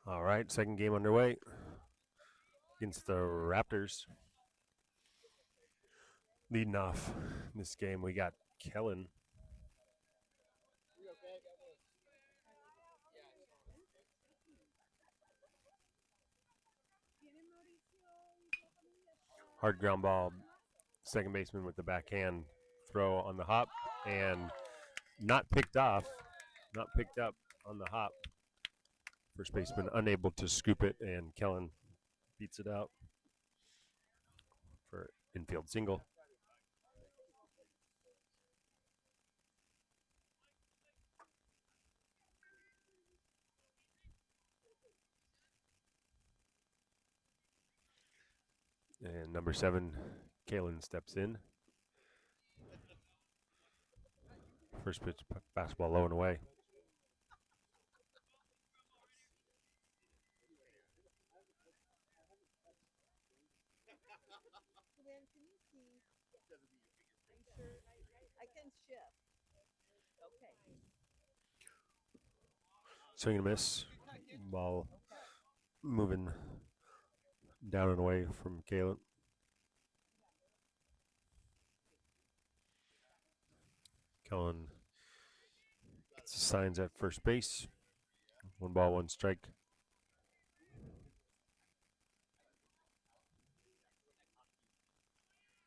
All right, second game underway against the Raptors. Leading off this game, we got Kellen. Hard ground ball, second baseman with the backhand throw on the hop, and not picked up on the hop. First baseman unable to scoop it, and Kellen beats it out for infield single. And number 7, Kalen steps in. First pitch, basketball low and away. Swing and a miss. Ball moving down and away from Kalen. Kellen gets the signs at first base. 1 ball, 1 strike.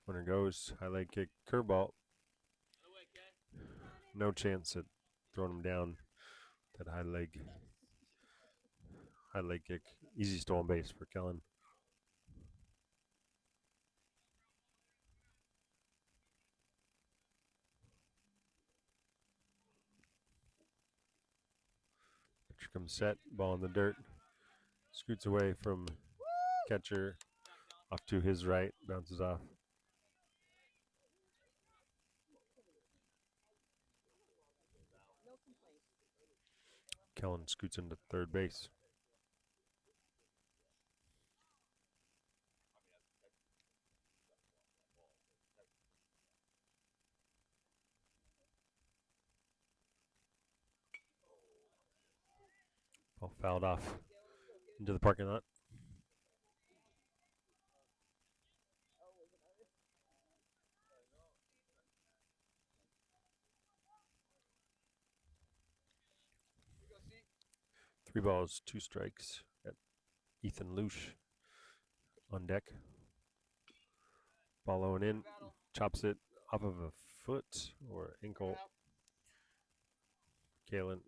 Runner goes, high leg kick, curveball. No chance at throwing him down. That high leg kick. Easy stolen base for Kellen. Pitcher comes set, ball in the dirt. Scoots away from catcher, off to his right, bounces off. Kellen scoots into third base. Ball fouled off into the parking lot. Three balls, 2 strikes. Got Ethan Lush on deck. Ball low and in. Chops it off of a foot or ankle. Kalen.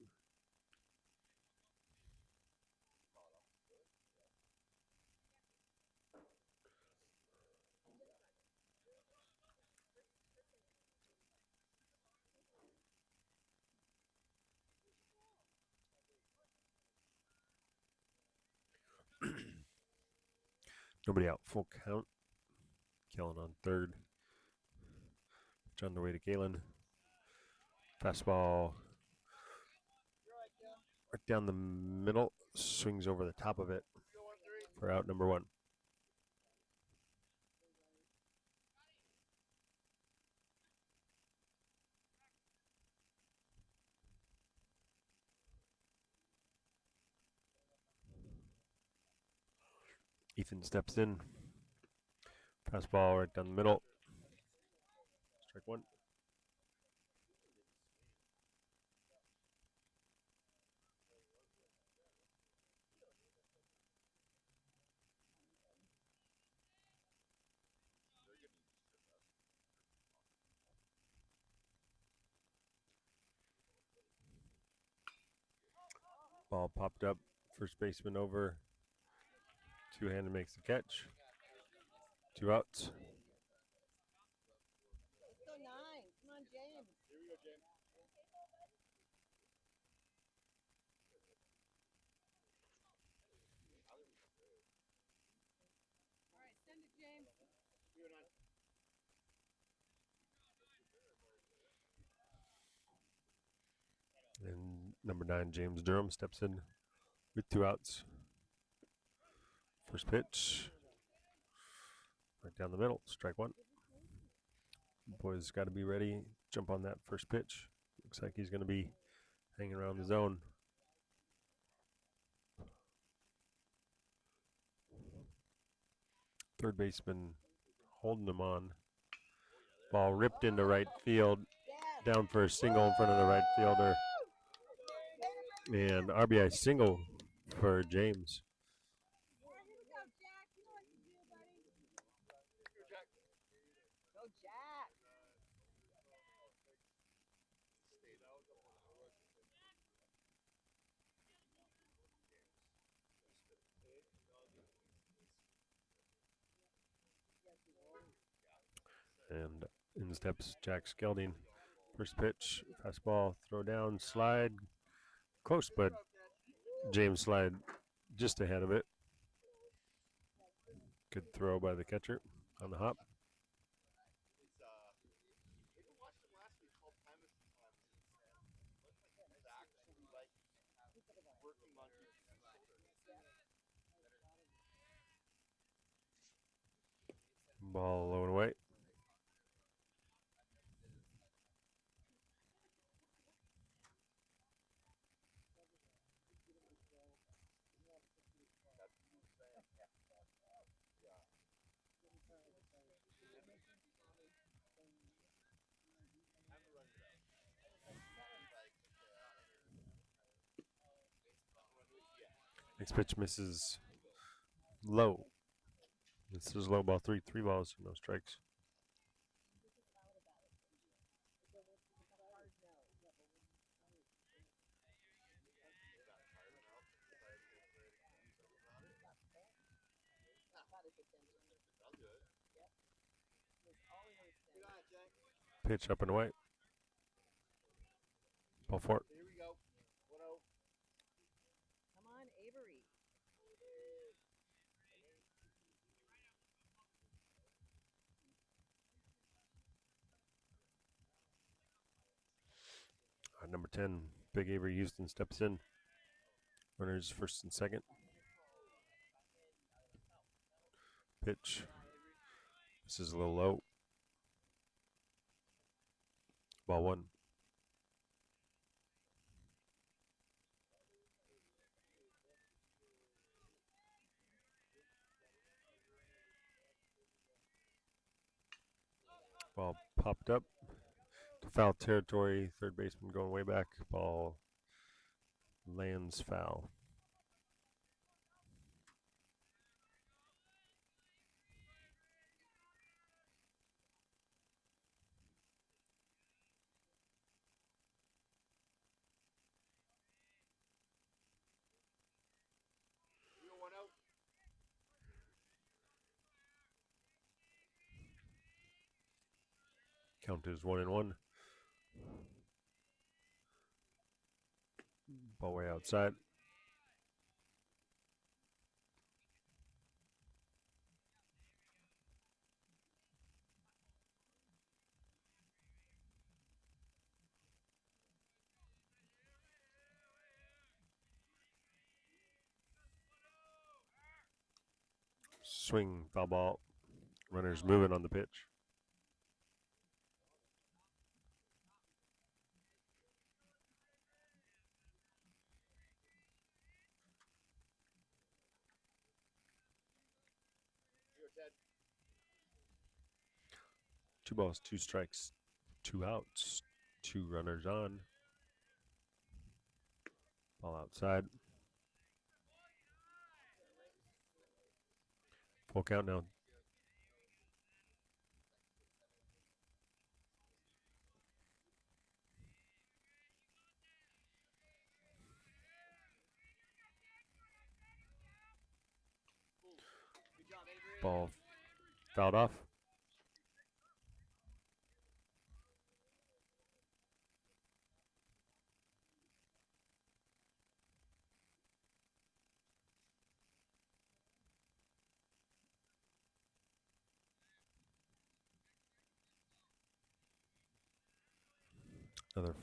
Nobody out. Full count. Kellen on third. Pitch on the way to Kalen. Fastball right down the middle. Swings over the top of it for out number 1. Ethan steps in. Fastball right down the middle. Strike 1. Ball popped up. First baseman over. Two-handed makes the catch. 2 outs. Let's go 9. Come on, James. Here we go, James. All right, send it, James. Here, 9. And number 9, James Durham, steps in with 2 outs. First pitch, right down the middle, strike 1. Boys got to be ready. Jump on that first pitch. Looks like he's going to be hanging around the zone. Third baseman holding him on. Ball ripped into right field. Down for a single in front of the right fielder. And RBI single for James. Go, Jack. And in steps Jack Skelding. First pitch, fastball, throw down, slide. Close, but James slide just ahead of it. Good throw by the catcher on the hop. Ball low and away. Next pitch misses low. This is low ball 3, 3 balls, no strikes. Pitch up and away. Ball 4. Come on, Avery. Number 10, Big Avery Houston steps in. Runners first and second. Pitch. This is a little low. Ball 1. Ball popped up to foul territory. Third baseman going way back. Ball lands foul. Count is 1-1. Ball way outside. Swing, foul ball. Runners moving on the pitch. Two balls, 2 strikes, 2 outs, 2 runners on. Ball outside. Full count now. Ball fouled off. Another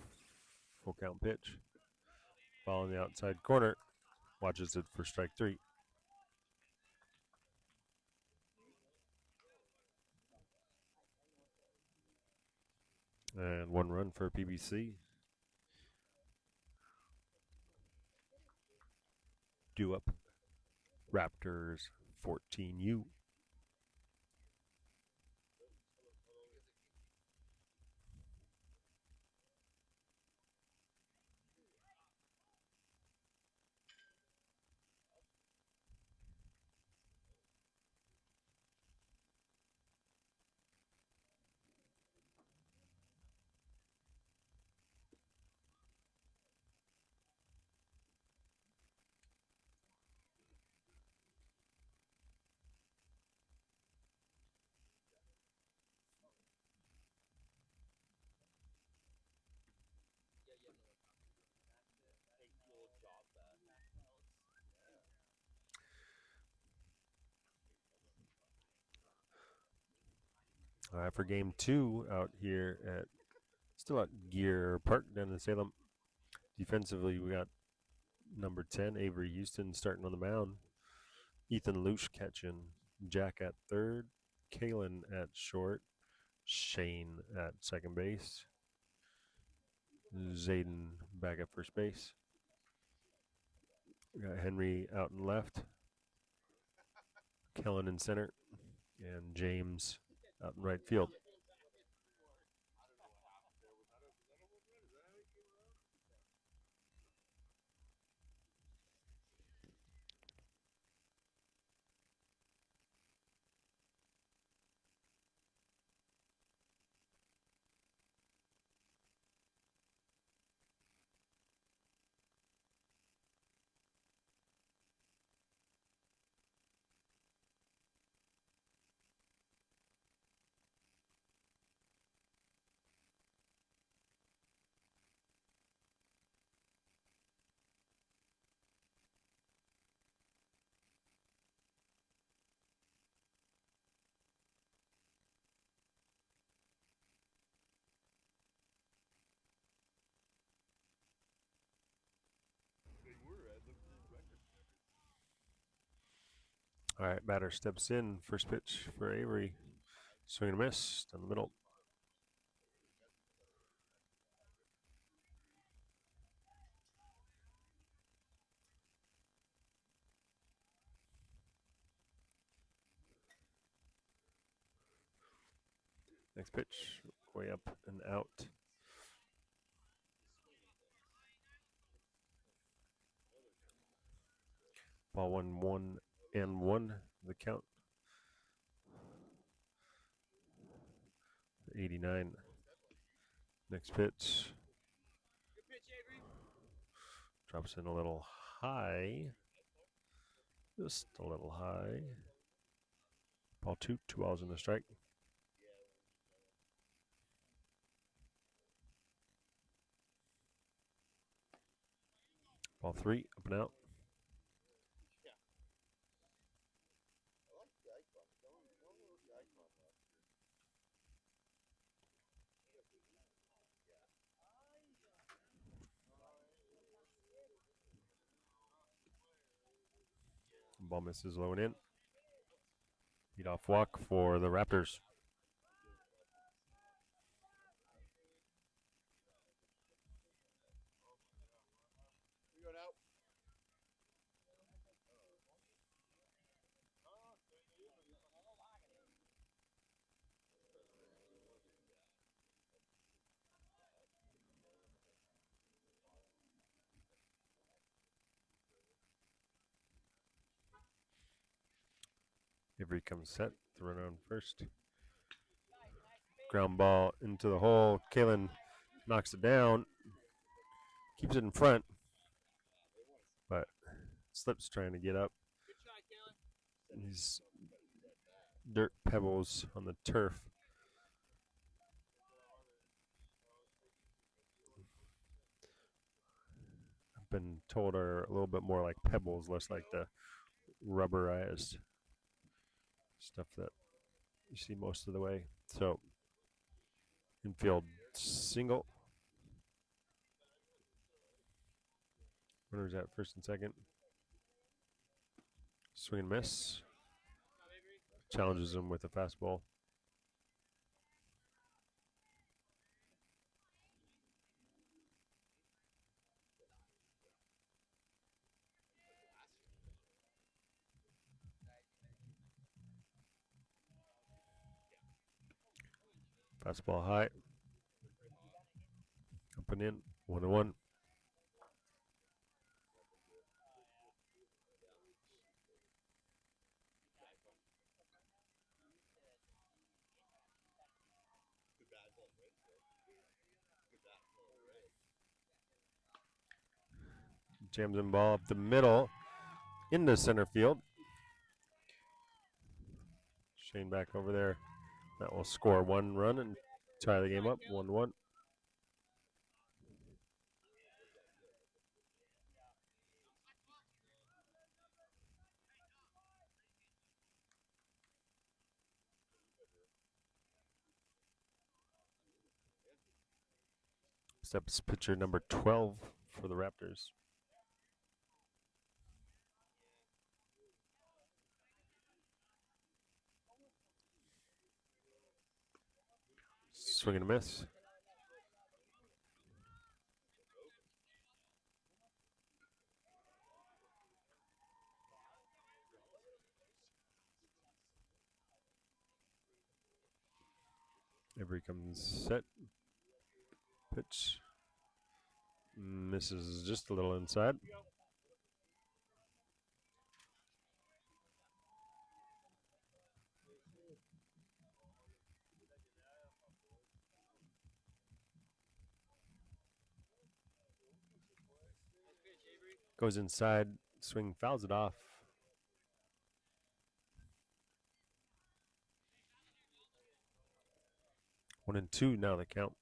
full count pitch. Ball in the outside corner. Watches it for strike 3. And 1 run for PBC. Due up. Raptors 14U. All right, for game 2 out here at still at Gear Park down in Salem. Defensively, we got number 10, Avery Houston, starting on the mound. Ethan Luce catching. Jack at third. Kalen at short. Shane at second base. Zayden back at first base. We got Henry out in left. Kellen in center. And James out in right field. All right, batter steps in. First pitch for Avery. Swing and a miss down the middle. Next pitch, way up and out. Ball 1-1, the count. 89. Next pitch. Drops in a little high. Just a little high. Ball 2, 2 balls in the strike. Ball 3, up and out. Ball misses low and in. Lead off walk for the Raptors. Avery comes set, the runner on first. Ground ball into the hole. Kalen knocks it down, keeps it in front, but slips trying to get up. These dirt pebbles on the turf. I've been told are a little bit more like pebbles, less like the rubberized stuff that you see most of the way. So, infield single. Runners at first and second. Swing and miss. Challenges him with a fastball. Fastball high. Up and in. 1-1. Jams in ball up the middle into center field. Shane back over there. That will score 1 run and tie the game up 1-1. Steps pitcher number 12 for the Raptors. Swing and a miss. Avery comes set. Pitch. Misses just a little inside. Goes inside. Swing fouls it off. 1-2 now the count.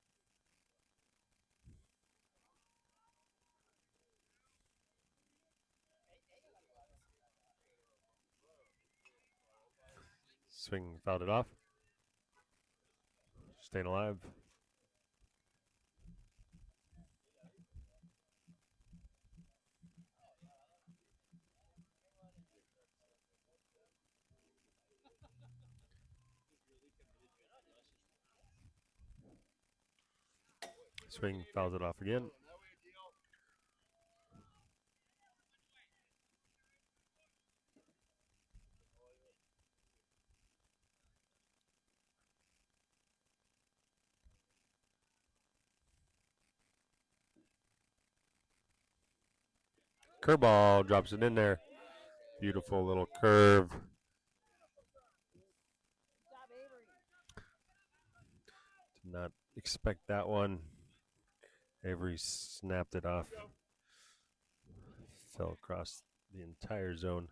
Swing fouled it off. Staying alive. Swing fouls it off again. Curveball drops it in there. Beautiful little curve. Good job, Avery. Did not expect that one. Avery snapped it off. Fell across the entire zone.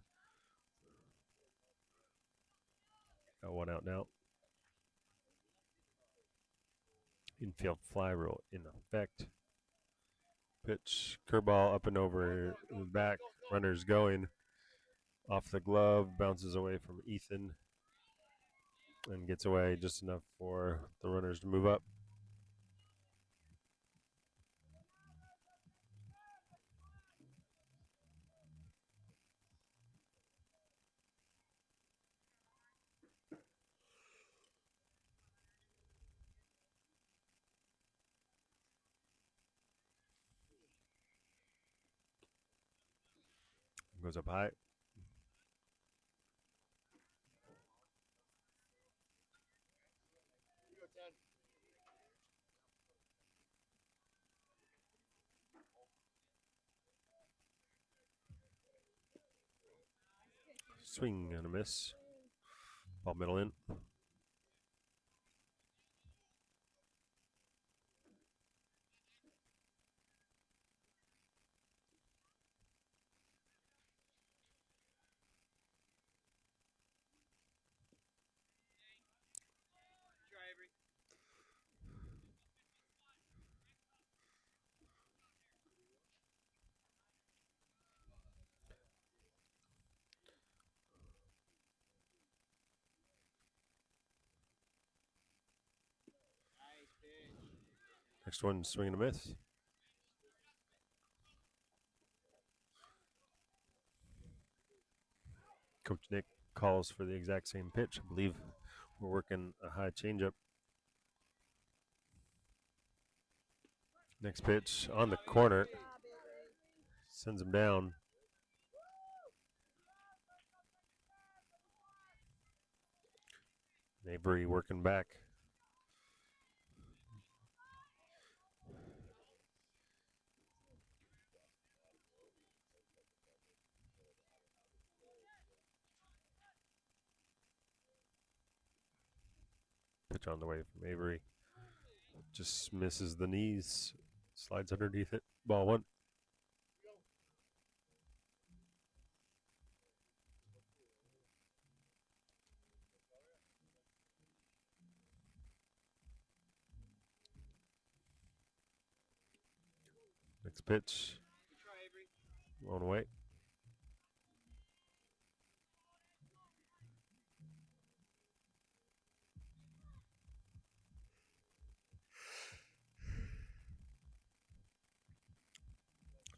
Got 1 out now. Infield fly rule in effect. Pitch, curveball up and over the back. Runner's going. Off the glove, bounces away from Ethan. And gets away just enough for the runners to move up. Goes up high. Swing and a miss. Ball middle in. Next one, swing and a miss. Coach Nick calls for the exact same pitch. I believe we're working a high changeup. Next pitch on the corner. Sends him down. Avery working back. Pitch on the way from Avery. Just misses the knees. Slides underneath it. Ball one. Next pitch. Blown away.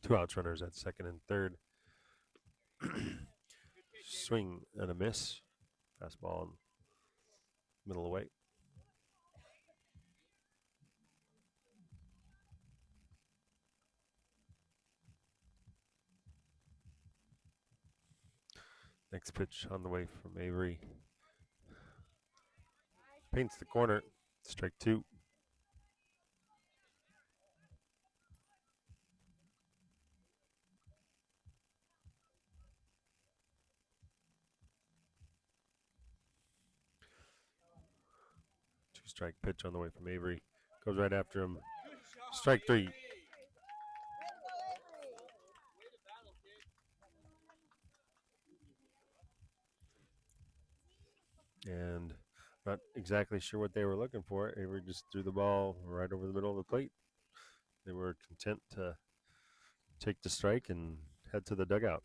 Two outs runners at second and third. Swing and a miss. Fastball in middle of the weight. Next pitch on the way from Avery. Paints the corner. Strike two. Two-strike pitch on the way from Avery. Goes right after him. Strike three. And not exactly sure what they were looking for. Avery just threw the ball right over the middle of the plate. They were content to take the strike and head to the dugout.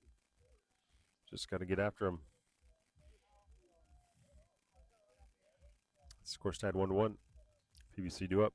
Just got to get after him. Score's tied 1-1. PBC due up.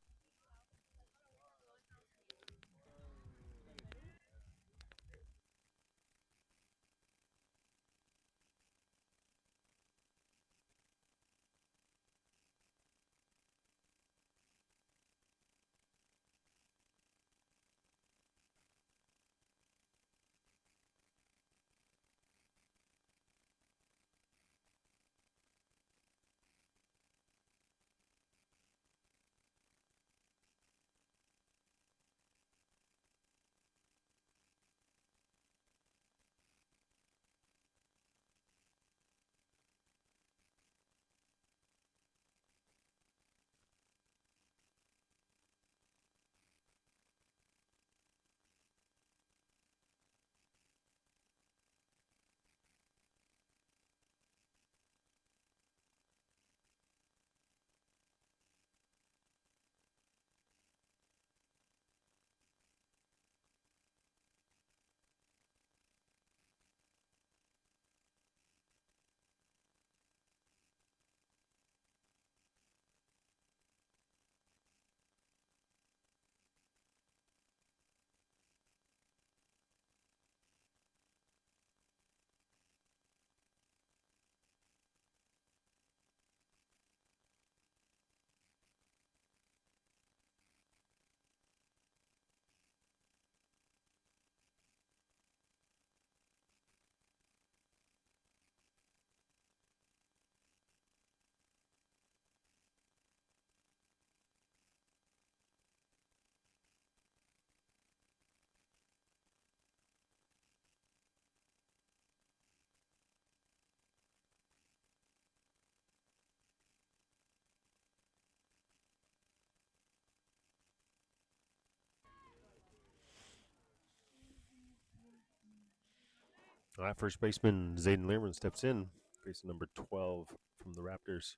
First baseman Zayden Learman steps in, facing number 12 from the Raptors.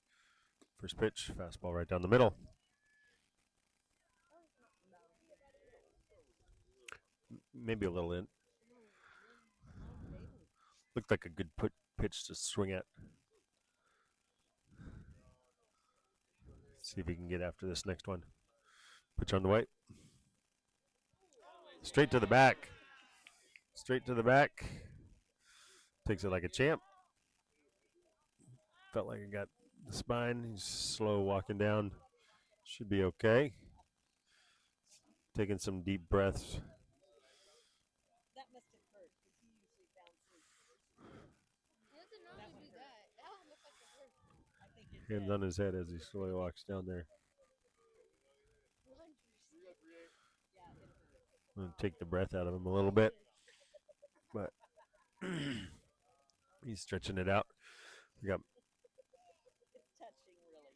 First pitch, fastball right down the middle. Maybe a little in. Looked like a good pitch to swing at. See if he can get after this next one. Pitch on the way. Straight to the back. Straight to the back. Takes it like a champ. Felt like I got the spine. He's slow walking down. Should be okay. Taking some deep breaths. That must have hurt because he usually bounces. He doesn't normally do that. That one looks like it hurt. I think it Hands did. on his head as he slowly walks down there. 100%. Yeah, it hurt. I'm going to take the breath out of him a little bit. But he's stretching it out. We got It's touching, really.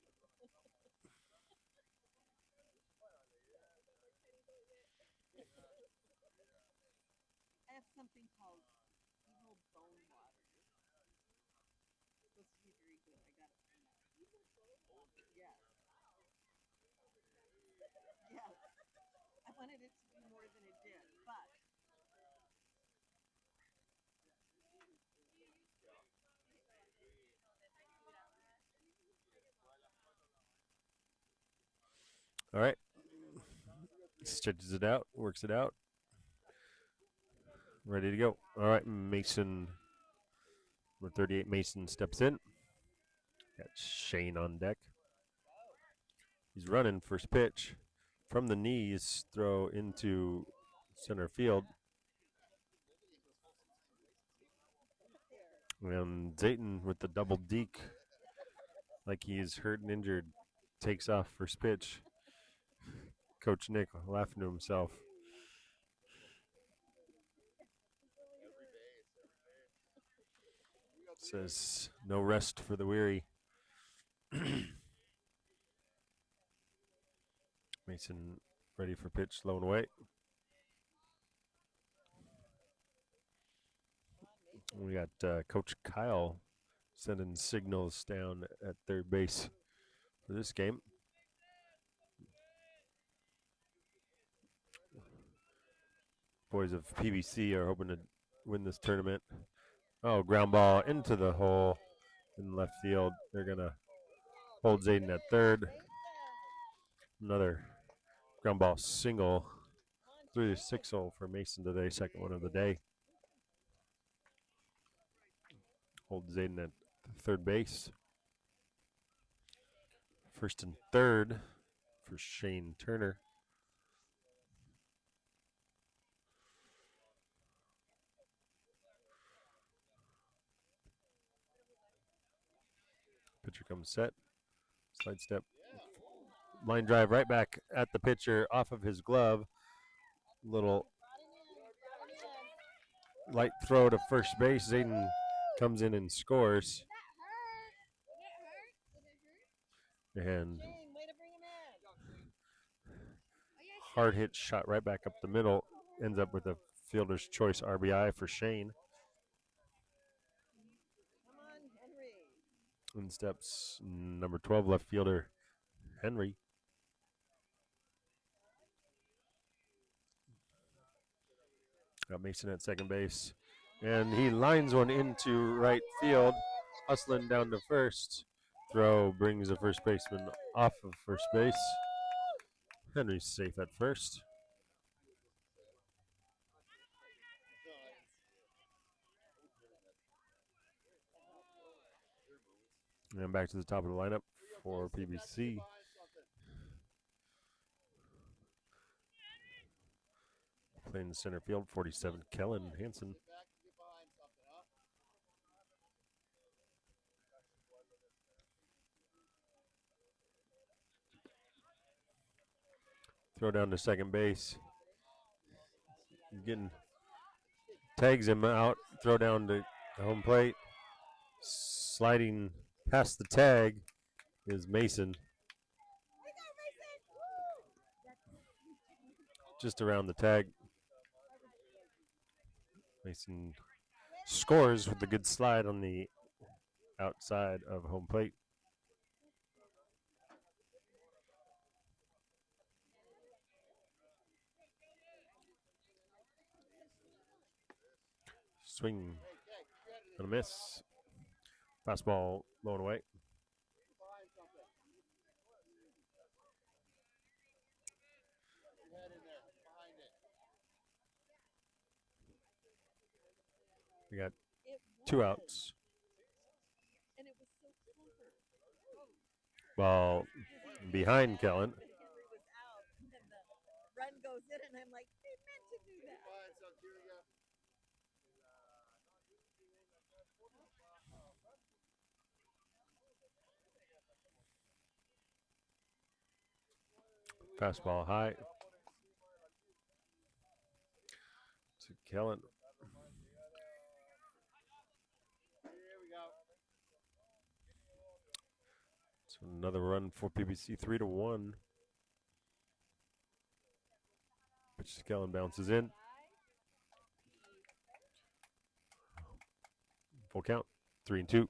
I have something called evil bone water. It's supposed to be very good. I got it from that. Yes. Yes. I wanted it to be more than it did, but all right. Stretches it out, works it out. Ready to go. All right, Mason. Number 38, Mason steps in. Got Shane on deck. He's running first pitch from the knees, throw into center field. And Zayton with the double deke, like he's hurt and injured, takes off first pitch. Coach Nick laughing to himself. Says no rest for the weary. Mason ready for pitch, low and away. We got Coach Kyle sending signals down at third base for this game. Boys of PBC are hoping to win this tournament. Oh, ground ball into the hole in left field. They're going to hold Zayden at third. Another ground ball single through the 6-0 for Mason today, second one of the day. Hold Zayden at third base. First and third for Shane Turner. Pitcher comes set. Slide step. Line drive right back at the pitcher off of his glove. Little light throw to first base. Zayden comes in and scores. And Shane, way to bring him in. hard hit shot right back up the middle. Ends up with a fielder's choice RBI for Shane. Come on, Henry. In steps number 12, left fielder Henry. Got Mason at second base. And he lines one into right field, hustling down to first. Throw brings the first baseman off of first base. Henry's safe at first. And back to the top of the lineup for PBC. Playing the center field, 47, Kellen Hansen. Throw down to second base. Getting tags him out. Throw down to home plate. Sliding past the tag is Mason. Just around the tag. Mason scores with a good slide on the outside of home plate. Swing and a miss. Fastball low and away. We got two outs. And it was so close Ball behind Kellen. Henry was out, and then the run goes in, and I'm like, they meant to do that. Fastball high. To Kellen. So another run for PBC, 3-1. Pitch to Kellen, bounces in. Full count, 3-2.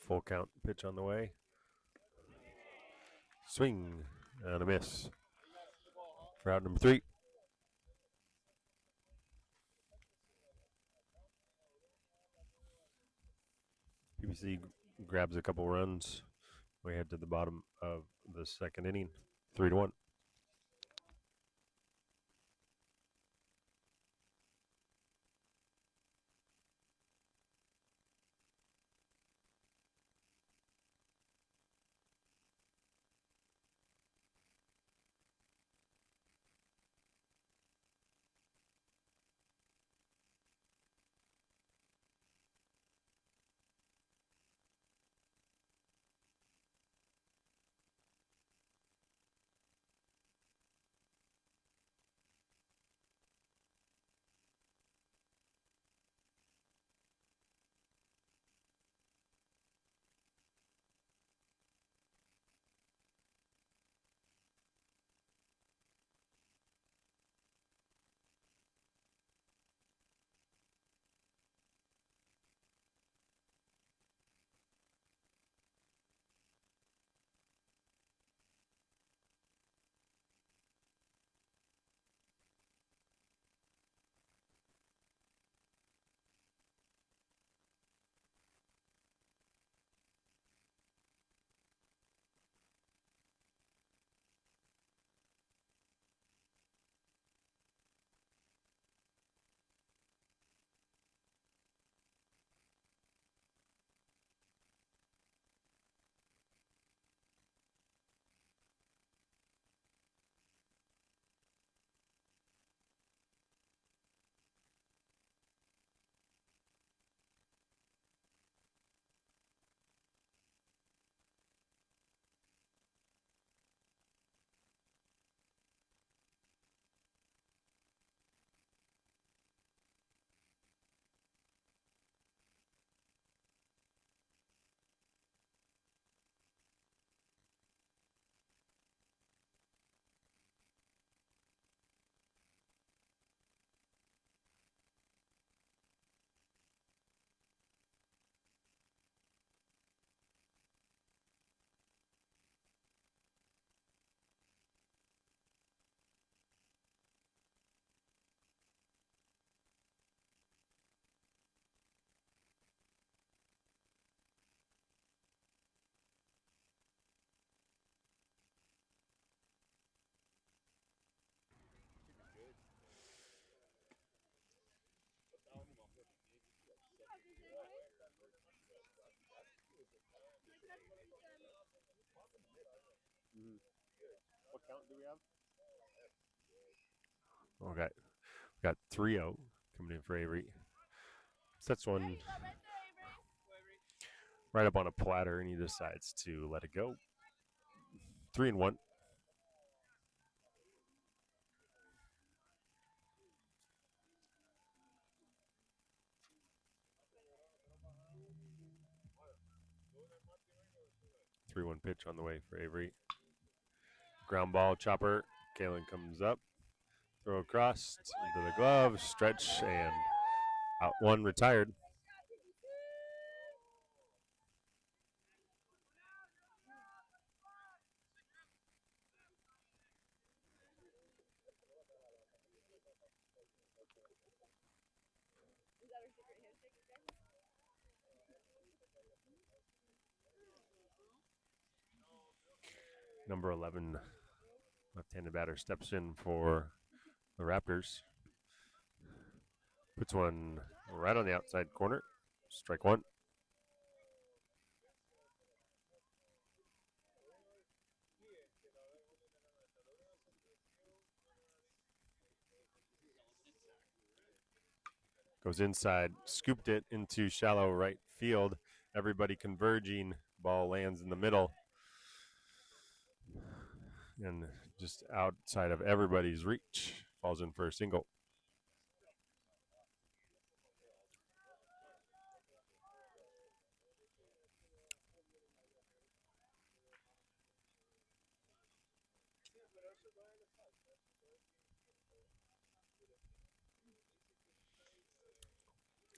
Full count, pitch on the way. Swing and a miss for out number 3. PBC grabs a couple runs. We head to the bottom of the second inning, 3-1. What count do we have? Okay. We got 3-0 coming in for Avery. Sets one right up on a platter, and he decides to let it go. 3-1. Three-one pitch on the way for Avery. Ground ball, chopper. Kalen comes up. Throw across into the glove. Stretch and out one, retired. Number 11 left-handed batter steps in for the Raptors. Puts one right on the outside corner. Strike one. Goes inside, scooped it into shallow right field. Everybody converging. Ball lands in the middle. And just outside of everybody's reach. Falls in for a single.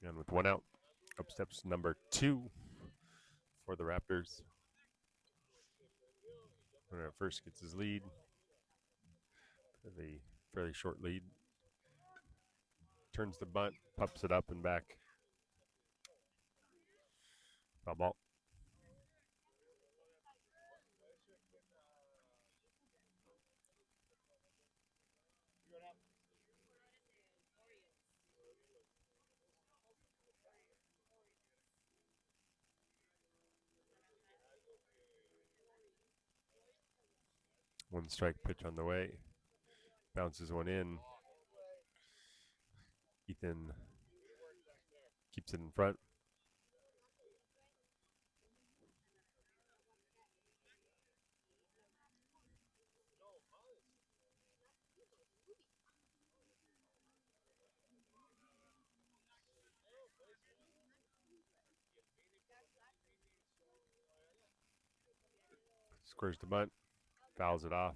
And with one out, up steps number 2 for the Raptors. Runner at first gets his lead. A fairly short lead. Turns the bunt, pops it up and back. Foul ball. One strike pitch on the way. Bounces one in. Ethan keeps it in front. Squares the bunt. Fouls it off.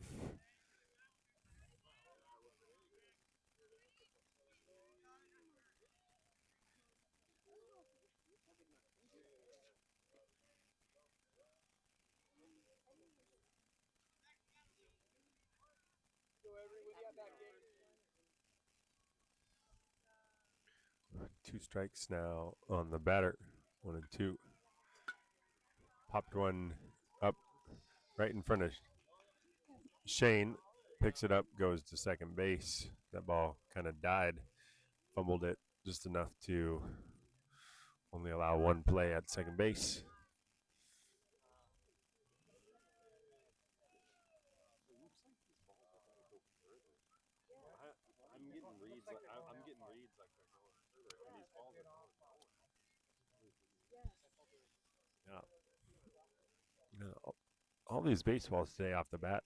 Two strikes now on the batter. 1 and 2. Popped one up right in front of Shane. Picks it up, goes to second base. That ball kind of died. Fumbled it just enough to only allow one play at second base. All these baseballs today off the bat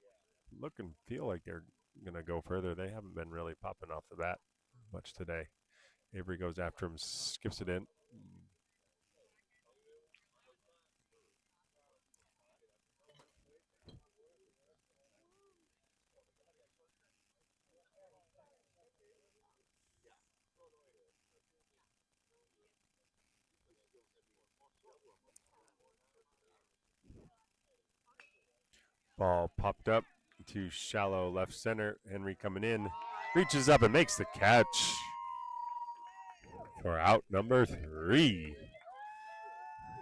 look and feel like they're going to go further. They haven't been really popping off the bat much today. Avery goes after him, skips it in. Ball popped up to shallow left center. Henry coming in, reaches up and makes the catch for out number 3.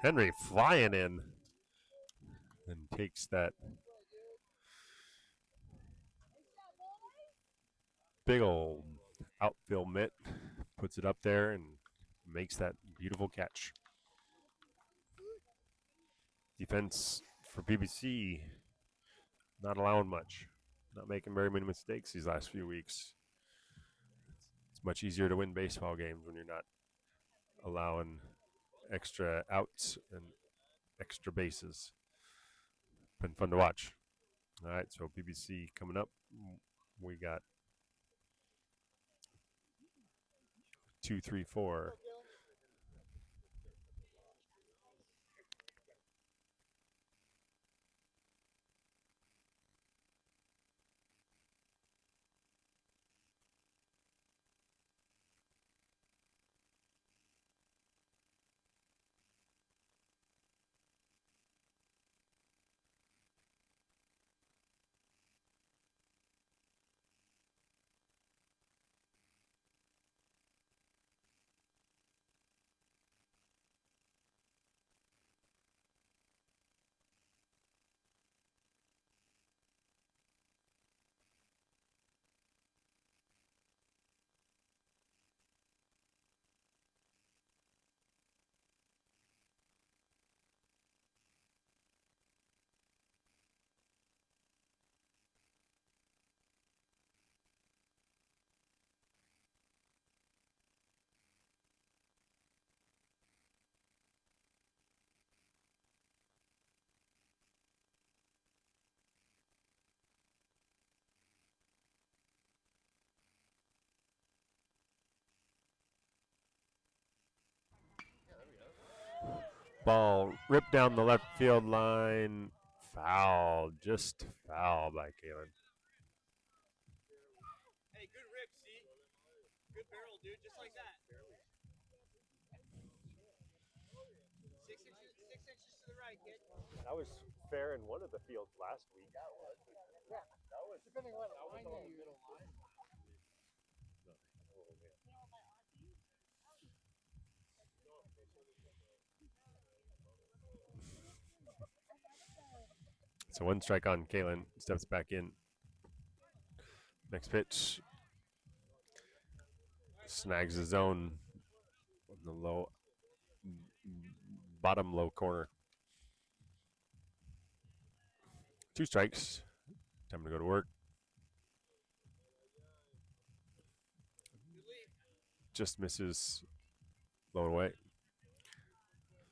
Henry flying in and takes that big old outfield mitt, puts it up there and makes that beautiful catch. Defense for PBC not allowing much, not making very many mistakes these last few weeks. It's much easier to win baseball games when you're not allowing extra outs and extra bases. Been fun to watch. All right, so PBC coming up. We got 2, 3, 4. Ball ripped down the left field line. Foul. Just foul by Kalen. Hey, good rip, see? Good barrel, dude, just like that. 6 inches to the right, kid. That was fair in one of the fields last week. Depending on what line you use. So 1 strike on Kalen. Steps back in. Next pitch. Snags the zone on the low, bottom low corner. 2 strikes. Time to go to work. Just misses. Blown away.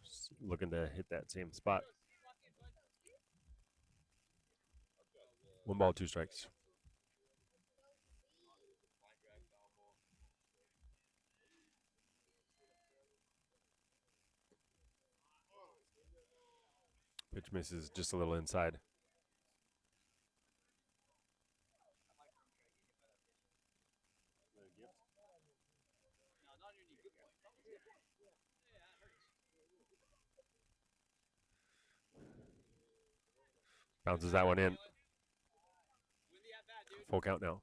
Just looking to hit that same spot. 1 ball, 2 strikes. Pitch misses just a little inside. Bounces that one in. Full count now.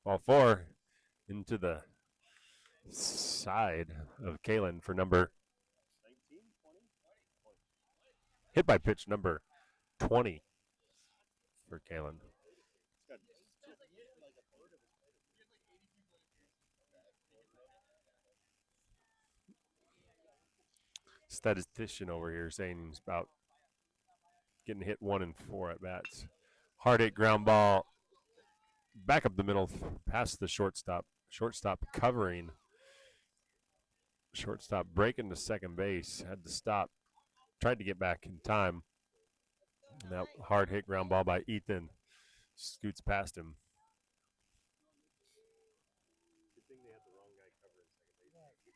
Ball 4 into the side of Kalen for number. Hit by pitch number 20 for Kalen. Statistician over here saying he's about getting hit 1 in 4 at bats. Hard hit ground ball back up the middle past the shortstop. Shortstop covering. Shortstop breaking to second base. Had to stop. Tried to get back in time. And that hard hit ground ball by Ethan scoots past him. Good thing they had the wrong guy covering second base.